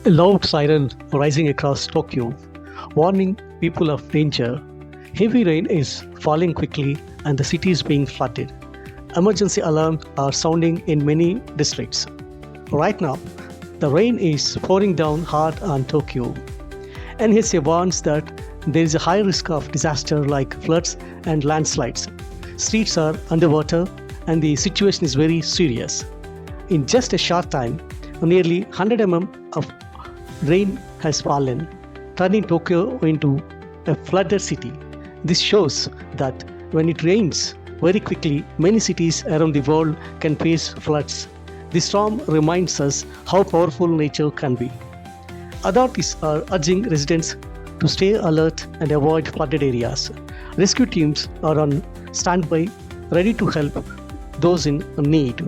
A loud siren rising across Tokyo, warning people of danger. Heavy rain is falling quickly and the city is being flooded. Emergency alarms are sounding in many districts. Right now, the rain is pouring down hard on Tokyo. NHA warns that there is a high risk of disaster like floods and landslides. Streets are underwater and the situation is very serious. In just a short time, nearly 100 of rain has fallen, turning Tokyo into a flooded city. This shows that when it rains very quickly, many cities around the world can face floods. The storm reminds us how powerful nature can be. Authorities are urging residents to stay alert and avoid flooded areas. Rescue teams are on standby, ready to help those in need.